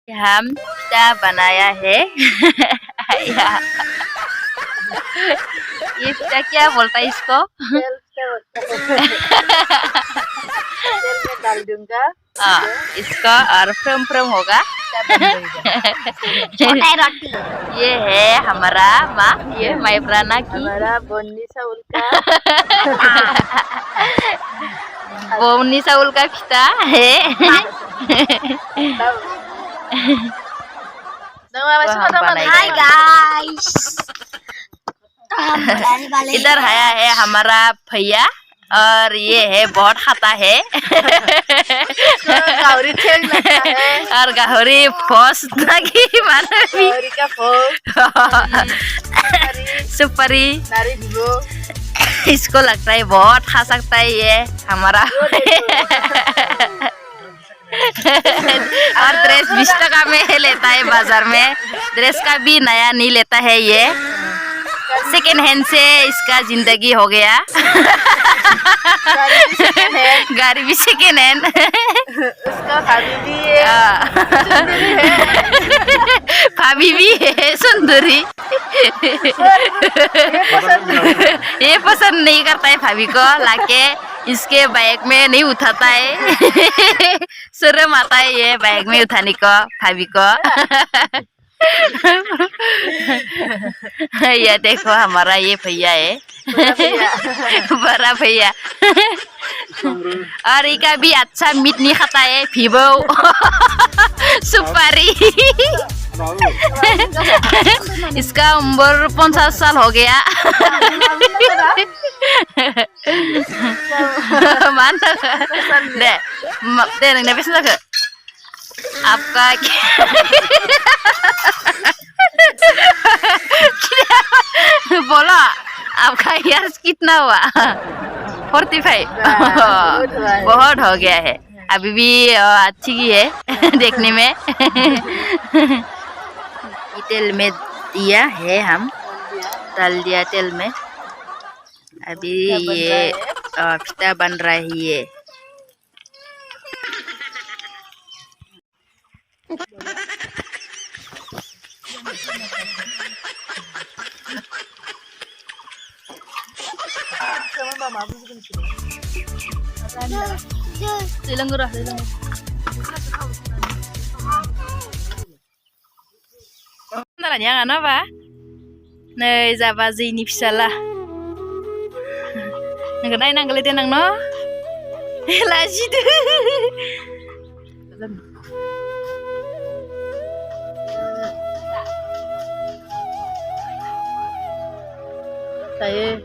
हम पिज़्ज़ा बनाया है। या, ये पिज़्ज़ा क्या बोलता है इसको? तेल में डाल दूंगा इसका और फ्रम होगा। छोटा रोटी। ये है हमारा माँ, ये माइब्राना की हमारा बोनी चावल का बोनी चावल का पिज़्ज़ा है। हाय गाइस, हम बनाने वाले इधर है हमारा भैया और ये है बहुत खाता है। गाहरी ठेल लगता है और गाहरी फौस लगी मानवी गाहरी का फौस सुपारी नारी भिगो इसको लगता है बहुत खा सकता है ये हमारा। और ड्रेस 20 टका में लेता है बाजार में, ड्रेस का भी नया नहीं लेता है ये, सेकेंड हैंड से इसका जिंदगी हो गया। गाड़ी भी सेकेंड हैंड। उसका भाभी भी है, भाभी भी है सुंदरी। ये पसंद नहीं करता है भाभी को, लाके इसके बैग में नहीं उठाता है। शर्म आता है ये बैग में उठाने को भाभी को। ये देखो हमारा ये भैया है, बड़ा भैया। और इसका भी अच्छा मीट नहीं खाता है, भीबो सुपारी। इसका उम्र 50 साल हो गया। दे आपका बोला आपका ईयर कितना हुआ? 45। बहुत हो गया है, अभी भी अच्छी ही है देखने में। तेल में दिया है, हम डाल दिया तेल में। अभी ये पिज़्ज़ा बन रहा है ये। Jangan apa? Nih, Zaba Zini pisalah. Nggak nanggal itu nang no? Lagi tuh. Saya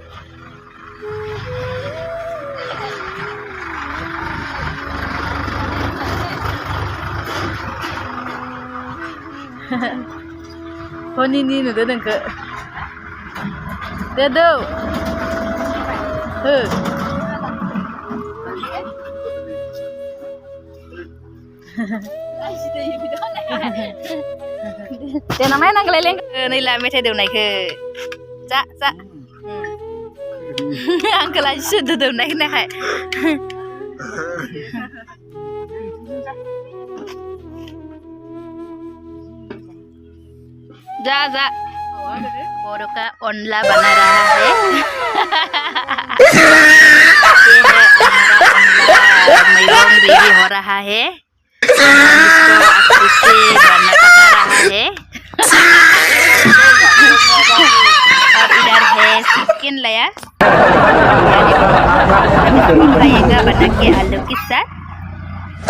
ini udah nengke. Dedo. Dia namanya nang keleleng. Nila metai deu naik ke. Cak. Uncle aja sudah deu naik nih. जा बोरो का ओनला बना रहा है। मैरोंग ready हो रहा है, इसको अच्छे से पका रहा है। और इधर है चिकन लाया, खाएगा बना के आलू के साथ।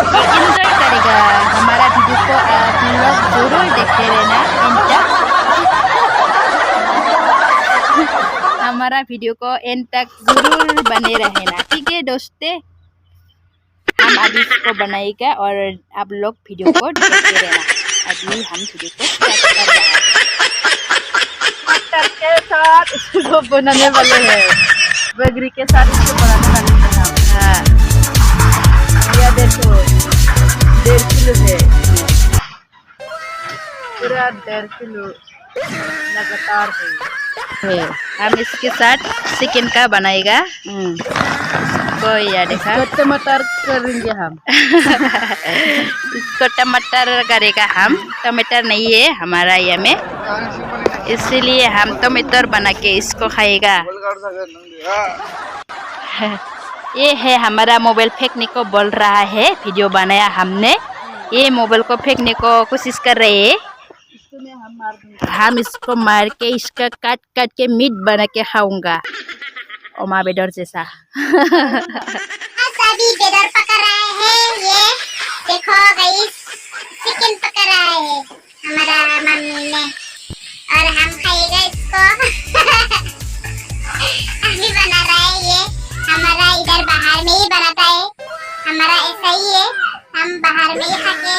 एंजॉय करेगा हमारा वीडियो को, आप लोग जरूर देखते रहना। हमारा वीडियो को एंड तक जरूर बने रहना, ठीक है दोस्तों। हम अभी इसको बनाएगा और आप लोग वीडियो को देखते रहना। अभी हम वीडियो को स्टार्ट कर रहे हैं। मटर के साथ इसको बनाने वाले हैं, बगरी के साथ इसको बनाने वाले हैं हम। हाँ, ये देखो 1.5 किलो है, पूरा 1.5 किलो लगातार है। हम इसके साथ चिकन का बनाएगा। आपको यह देखा इसको टमाटर करेंगे हम। इसको टमाटर करेगा हम, टमाटर नहीं है हमारा ये में, इसलिए हम टमाटर बना के इसको खाएगा। ये है हमारा मोबाइल फेंकने को बोल रहा है, वीडियो बनाया हमने, ये मोबाइल को फेंकने को कोशिश कर रहे हैं। इसमें हम मार देंगे। हम इसको मार के इसका काट काट के मीट बना के खाऊंगा, ओमा बेदर जैसा। सभी बेदर पका रहे हैं, ये देखो गाइस, चिकन पका रहा है हमारा मम्मी ने, और हम खाएगा इसको। अभी बना रहा है ये, हमारा इधर बाहर में ही बनाता है, हमारा ऐसा ही है, हम बाहर में ही खा के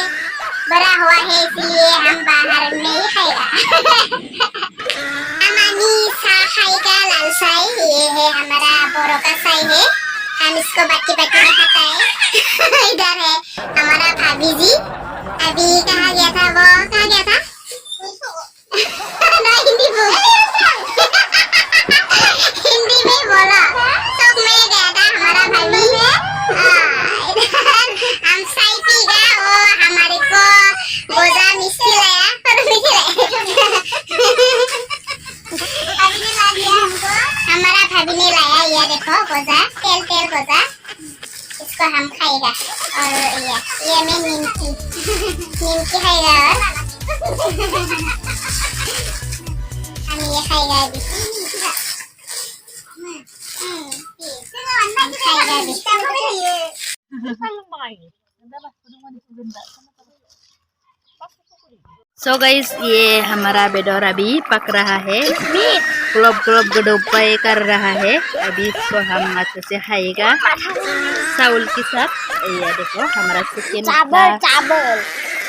बड़ा हुआ है, इसलिए हम बाहर में ही खाएगा। हमारी सा खाएगा लाल साई, ये है हमारा बोरो का साई है, हम इसको बाटी बाटी में खाता है। इधर है हमारा भाभी जी, अभी कहाँ गया था वो, कहाँ गया था? ना हिंदी बोल, हिंदी में बोला, तो मैं गया था हमारा भाभी। हम साई पीगा, वो हमारे को गोजा मिष्टी लाया, पर मीठी लाया। अभी ने ला दिया हमको, हमारा भाभी ने लाया, ये देखो गोजा, तेल तेल गोजा, इसको हम खाएगा। और ये में निमकी, निमकी खाएगा, और हम ये खाएगा अभी। हम खाएगा अभी। सो गाइस, ये हमारा बेदर अभी पक रहा है, ग्लोब ग्लोब गडोपाई कर रहा है, अभी इसको हम अच्छे से खाएगा चावल के साथ। ये देखो हमारा चिकन चावल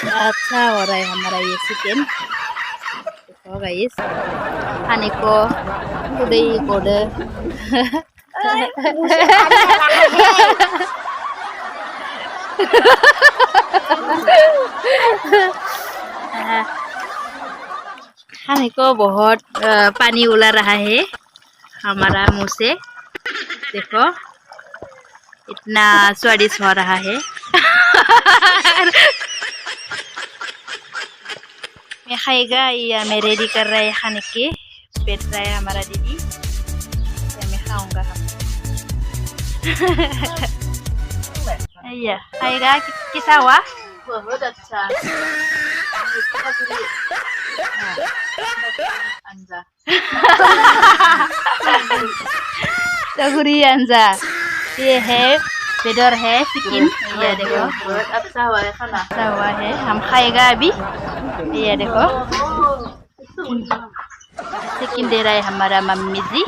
अच्छा हो रहा है हमारा ये चिकन। देखो गाइस, खाने को टुडे कोडे खाने को बहुत पानी उला रहा है हमारा मुंह से, देखो इतना स्वादिष्ट हो रहा है। मैं खाएगा या मैं रेडी कर रहा है खाने के, बैठ रहा है हमारा दीदी, या मैं खाऊंगा हम। या खाएगा, कैसा हुआ? बहुत अच्छा। अंजा तगुरी अंजा, ये है बेदर है चिकन, ये देखो बहुत अच्छा हुआ है खाना। अच्छा हुआ है, हम खाएगा अभी। ये देखो चिकन दे रहा है हमारा मम्मी जी,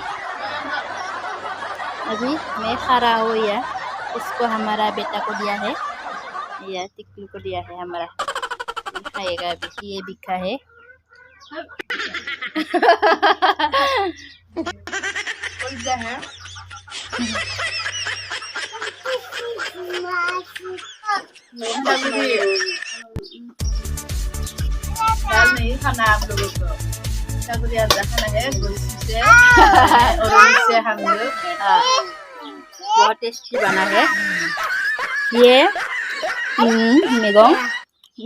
अभी मैं खा रहा हूँ। या इसको हमारा बेटा को दिया है, या टिक्लू को दिया है हमारा, खाएगा अभी। ये बिखा है। है दाल नहीं खाना आप लोगों को, सगुरी अंडा खाना है गोश्त से, और इससे हम लोग बहुत टेस्टी बना है ये मेगोंग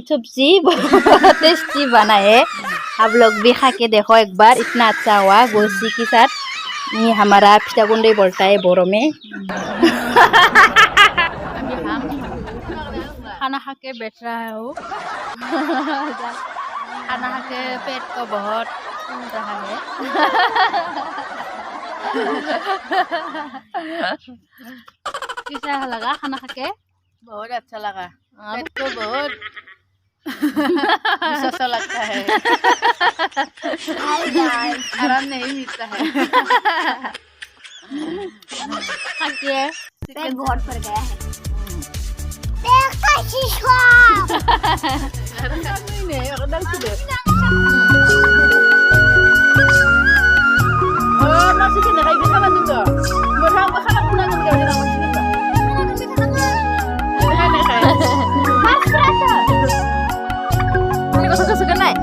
सब्जी, बहुत टेस्टी बना है। आप लोग भी खा के देखो एक बार, इतना अच्छा हुआ गोश्त के साथ। ये हमारा पिठा गुंडे बोलता है बोरो में। खाना खा के बैठ रहा हूँ। खाना खा के पेट को बहुत फूल रहा है। कैसा लगा खाना खा के? बहुत अच्छा लगा, पेट को बहुत सा लगता है, आराम नहीं मिलता है। पेट बहुत भर गया है। Oh, masih kena kayak gitu kan juga. Berapa kali pun nggak ada orang masih gitu. Mas berasa. Ini kok suka-suka naik?